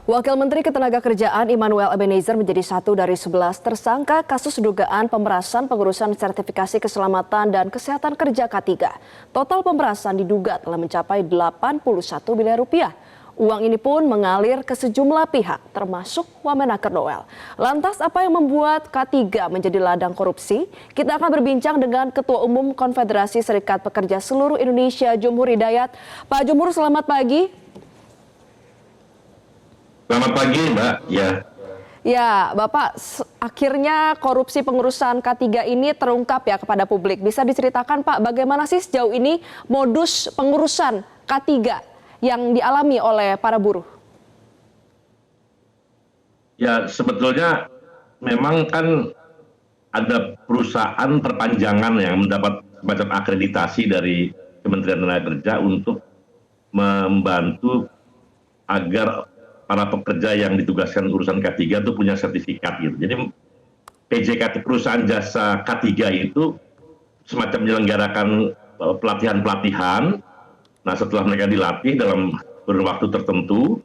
Wakil Menteri Ketenagakerjaan Immanuel Ebenezer menjadi satu dari 11 tersangka kasus dugaan pemerasan pengurusan sertifikasi keselamatan dan kesehatan kerja K3. Total pemerasan diduga telah mencapai 81 miliar rupiah. Uang ini pun mengalir ke sejumlah pihak, termasuk Wamenaker Noel. Lantas apa yang membuat K3 menjadi ladang korupsi? Kita akan berbincang dengan Ketua Umum Konfederasi Serikat Pekerja Seluruh Indonesia, Jumhur Hidayat. Pak Jumhur, selamat pagi. Selamat pagi, Mbak. Ya, Bapak, akhirnya korupsi pengurusan K3 ini terungkap ya kepada publik. Bisa diceritakan, Pak, bagaimana sih sejauh ini modus pengurusan K3 yang dialami oleh para buruh? Ya, sebetulnya memang kan ada perusahaan perpanjangan yang mendapat semacam akreditasi dari Kementerian Tenaga Kerja untuk membantu agar para pekerja yang ditugaskan urusan K3 itu punya sertifikat gitu. Jadi PJKT, perusahaan jasa K3 itu semacam menyelenggarakan pelatihan-pelatihan. Nah, setelah mereka dilatih dalam kurun waktu tertentu,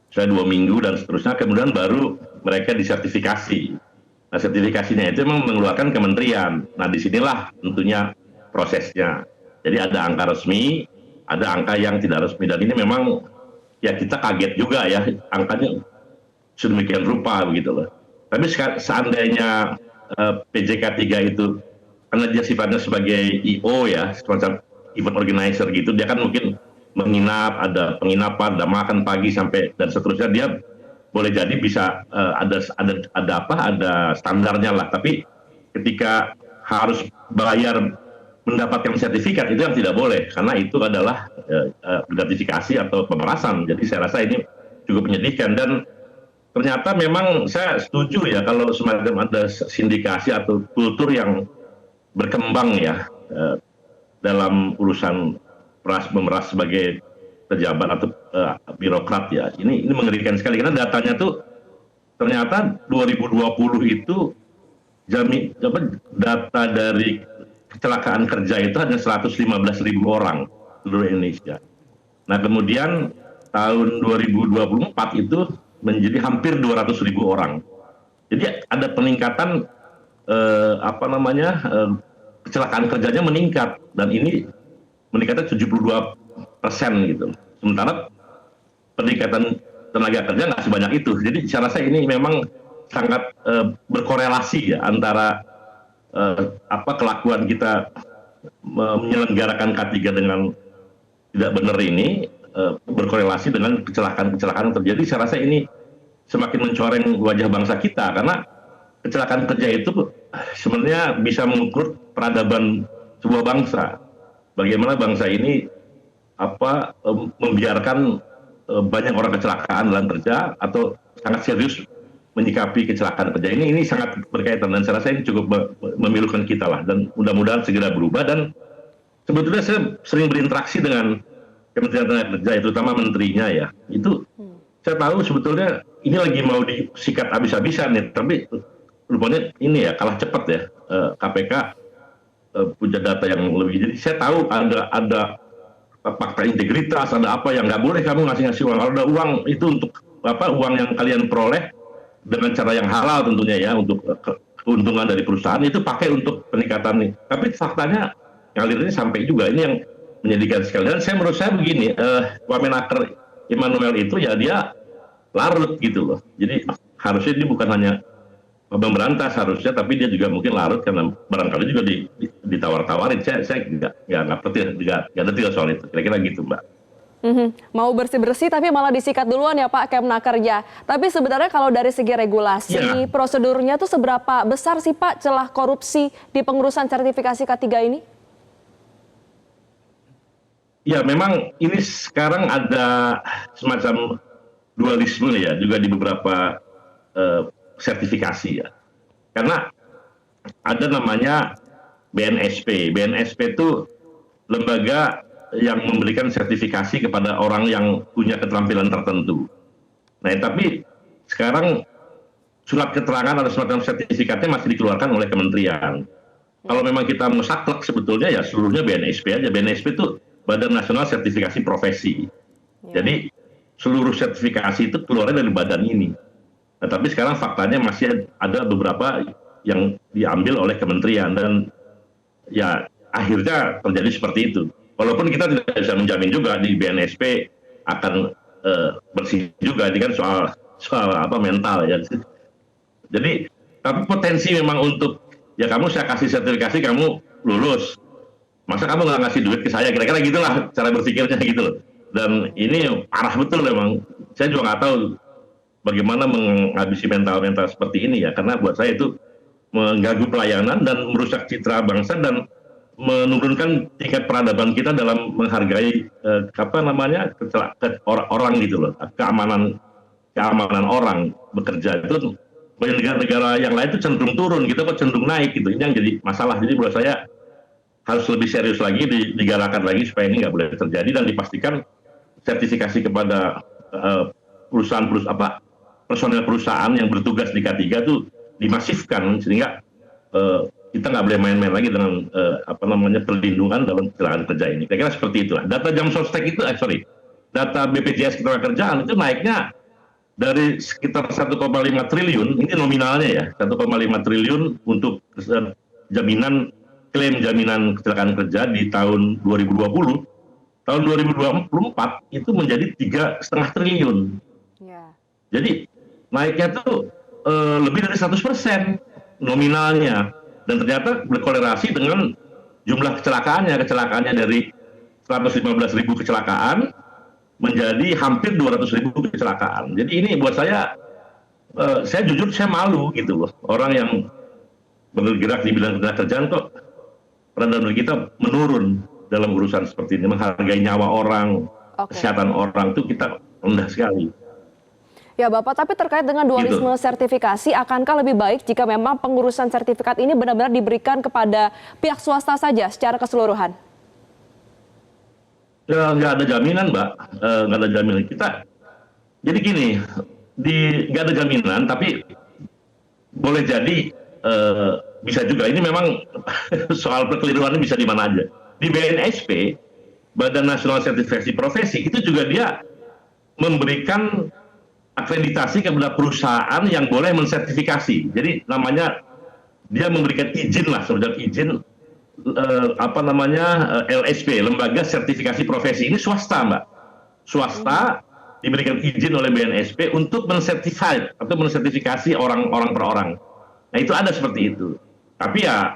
misalnya 2 minggu dan seterusnya, kemudian baru mereka disertifikasi. Nah, sertifikasinya itu memang mengeluarkan kementerian. Nah, disinilah tentunya prosesnya. Jadi ada angka resmi, ada angka yang tidak resmi, dan ini memang ya kita kaget juga ya, angkanya sedemikian rupa begitu loh. Tapi seandainya PJK3 itu, karena dia sifatnya sebagai IO ya, semacam event organizer gitu, dia kan mungkin menginap, ada penginapan, ada makan pagi sampai dan seterusnya, dia boleh jadi bisa ada standarnya lah. Tapi ketika harus bayar mendapatkan sertifikat, itu yang tidak boleh, karena itu adalah gratifikasi atau pemerasan. Jadi saya rasa ini cukup menyedihkan, dan ternyata memang saya setuju ya kalau semacam ada sindikasi atau kultur yang berkembang ya dalam urusan memeras sebagai pejabat atau birokrat ya. Ini mengerikan sekali, karena datanya tuh ternyata 2020 itu data dari kecelakaan kerja itu hanya 115.000 orang seluruh Indonesia. Nah, kemudian tahun 2024 itu menjadi hampir 200.000 orang. Jadi ada peningkatan kecelakaan kerjanya meningkat, dan ini meningkatnya 72% gitu. Sementara peningkatan tenaga kerja nggak sebanyak itu. Jadi saya rasa ini memang sangat berkorelasi ya antara kelakuan kita menyelenggarakan K3 dengan tidak benar ini berkorelasi dengan kecelakaan-kecelakaan yang terjadi. Saya rasa ini semakin mencoreng wajah bangsa kita, karena kecelakaan kerja itu sebenarnya bisa mengukur peradaban sebuah bangsa. Bagaimana bangsa ini membiarkan banyak orang kecelakaan dalam kerja atau sangat serius menyikapi kecelakaan kerja. Ini sangat berkaitan, dan saya rasa ini cukup memilukan kita lah, dan mudah-mudahan segera berubah. Dan sebetulnya saya sering berinteraksi dengan Kementerian Tenaga Kerja, terutama menterinya ya. Itu saya tahu sebetulnya ini lagi mau disikat habis-habisan nih, tapi rupanya ini ya kalah cepat ya. KPK punya data yang lebih. Jadi saya tahu ada fakta integritas, ada apa yang nggak boleh kamu ngasih uang. Kalau ada uang itu untuk uang yang kalian peroleh dengan cara yang halal tentunya ya, untuk keuntungan dari perusahaan, itu pakai untuk peningkatan nih. Tapi faktanya ngalirnya sampai juga, ini yang menyedihkan sekali. Dan menurut saya begini, Wamenaker Immanuel itu ya dia larut gitu loh. Jadi harusnya dia bukan hanya memberantas harusnya, tapi dia juga mungkin larut karena barangkali juga ditawar-tawarin. Saya nggak detail soal itu. Kira-kira gitu, Mbak. Mau bersih-bersih tapi malah disikat duluan ya Pak Kemnakerja. Tapi sebenarnya kalau dari segi regulasi, prosedurnya tuh seberapa besar sih Pak celah korupsi di pengurusan sertifikasi K3 ini? Ya, memang ini sekarang ada semacam dualisme ya juga di beberapa sertifikasi ya. Karena ada namanya BNSP. BNSP itu lembaga yang memberikan sertifikasi kepada orang yang punya keterampilan tertentu. Nah, tapi sekarang surat keterangan atau semacam sertifikatnya masih dikeluarkan oleh kementerian. Kalau memang kita mau saklek sebetulnya ya seluruhnya BNSP aja. BNSP itu Badan Nasional Sertifikasi Profesi. Jadi seluruh sertifikasi itu keluarnya dari badan ini. Nah, tapi sekarang faktanya masih ada beberapa yang diambil oleh kementerian dan ya akhirnya terjadi seperti itu. Walaupun kita tidak bisa menjamin juga di BNSP akan bersih juga, ini kan soal apa mental ya. Jadi tapi potensi memang untuk ya kamu saya kasih sertifikasi kamu lulus, masa kamu nggak ngasih duit ke saya, kira-kira gitulah cara berpikirnya gitu loh. Dan ini parah betul memang. Saya juga nggak tahu bagaimana menghabisi mental-mental seperti ini ya, karena buat saya itu mengganggu pelayanan dan merusak citra bangsa dan menurunkan tingkat peradaban kita dalam menghargai orang gitu loh, keamanan orang bekerja itu. Banyak negara-negara yang lain itu cenderung turun, kita kok cenderung naik gitu. Ini yang jadi masalah. Jadi menurut saya harus lebih serius lagi, digalakan lagi supaya ini nggak boleh terjadi dan dipastikan sertifikasi kepada personel perusahaan yang bertugas di K3 itu dimasifkan sehingga kita nggak boleh main-main lagi dengan perlindungan dalam kecelakaan kerja ini. Kira-kira seperti itulah. Data jam sostek itu, data BPJS Ketenagakerjaan itu naiknya dari sekitar 1,5 triliun, ini nominalnya ya, 1,5 triliun untuk klaim jaminan kecelakaan kerja di tahun 2020. Tahun 2024 itu menjadi 3,5 triliun. Yeah. Jadi naiknya tuh lebih dari 100% nominalnya. Dan ternyata berkorelasi dengan jumlah kecelakaannya dari 115.000 kecelakaan menjadi hampir 200.000 kecelakaan. Jadi ini buat saya jujur saya malu gitu loh. Orang yang bergerak di bidang ketenagakerjaan kok peradaban kita menurun dalam urusan seperti ini. Menghargai nyawa orang, kesehatan orang itu kita rendah sekali. Ya Bapak, tapi terkait dengan dualisme sertifikasi, akankah lebih baik jika memang pengurusan sertifikat ini benar-benar diberikan kepada pihak swasta saja secara keseluruhan? Ya, nggak ada jaminan, Mbak. Nggak ada jaminan. Jadi gini, nggak ada jaminan, tapi boleh jadi bisa juga. Ini memang soal perkeliruannya bisa di mana aja. Di BNSP, Badan Nasional Sertifikasi Profesi, itu juga dia memberikan akreditasi kepada perusahaan yang boleh mensertifikasi. Jadi namanya dia memberikan izin lah, semacam izin LSP, Lembaga Sertifikasi Profesi. Ini swasta, Mbak. Swasta diberikan izin oleh BNSP untuk mensertifikasi orang per orang. Nah itu ada seperti itu. Tapi ya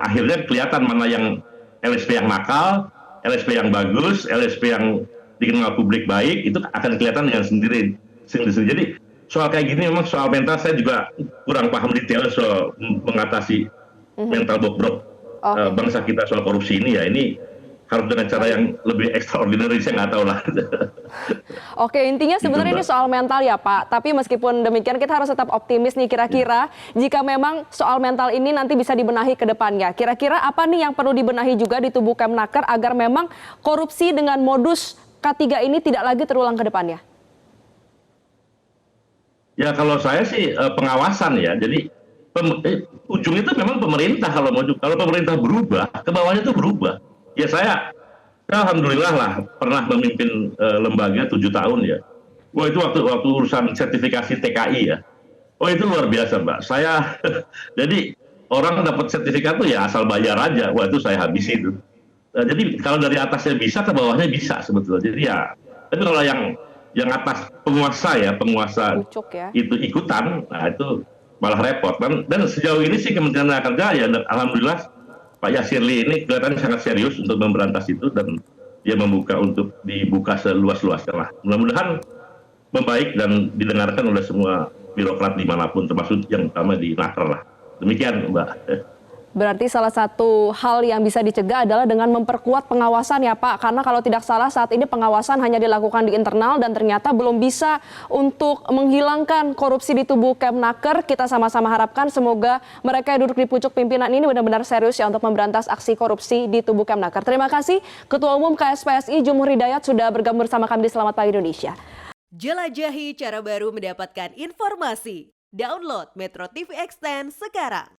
akhirnya kelihatan mana yang LSP yang nakal, LSP yang bagus, LSP yang dikenal publik baik, itu akan kelihatan dengan sendiri. Jadi soal kayak gini memang soal mental saya juga kurang paham detail soal mengatasi mental bobrok bangsa kita soal korupsi ini ya. Ini harus dengan cara yang lebih extraordinary, saya nggak tahu lah. Oke, intinya sebenarnya ini soal mental ya Pak. Tapi meskipun demikian kita harus tetap optimis nih, kira-kira jika memang soal mental ini nanti bisa dibenahi ke depannya. Kira-kira apa nih yang perlu dibenahi juga di tubuh Kemnaker agar memang korupsi dengan modus K3 ini tidak lagi terulang ke depannya? Ya kalau saya sih pengawasan ya. Jadi ujungnya itu memang pemerintah kalau pemerintah berubah, ke bawahnya itu berubah. Ya saya alhamdulillah lah pernah memimpin lembaga 7 tahun ya. Wah itu waktu urusan sertifikasi TKI ya. Oh itu luar biasa Mbak. Saya jadi orang dapat sertifikat tuh ya asal bayar aja. Wah itu saya habisi itu. Jadi kalau dari atasnya bisa, ke bawahnya bisa sebetulnya. Jadi ya. Tapi kalau yang atas penguasa Ucuk, ya, itu ikutan, nah itu malah repot. Dan sejauh ini sih Kementerian Tenaga Kerja ya, dan alhamdulillah Pak Yasirli ini kelihatan sangat serius untuk memberantas itu dan dia dibuka seluas-luasnya lah. Mudah-mudahan membaik dan didengarkan oleh semua birokrat dimanapun, termasuk yang utama di Naker lah. Demikian Mbak. Berarti salah satu hal yang bisa dicegah adalah dengan memperkuat pengawasan ya Pak. Karena kalau tidak salah saat ini pengawasan hanya dilakukan di internal dan ternyata belum bisa untuk menghilangkan korupsi di tubuh Kemnaker. Kita sama-sama harapkan semoga mereka yang duduk di pucuk pimpinan ini benar-benar serius ya untuk memberantas aksi korupsi di tubuh Kemnaker. Terima kasih Ketua Umum KSPSI Jumur Hidayat sudah bergabung bersama kami di Selamat Pagi Indonesia. Jelajahi cara baru mendapatkan informasi. Download Metro TV Extend sekarang.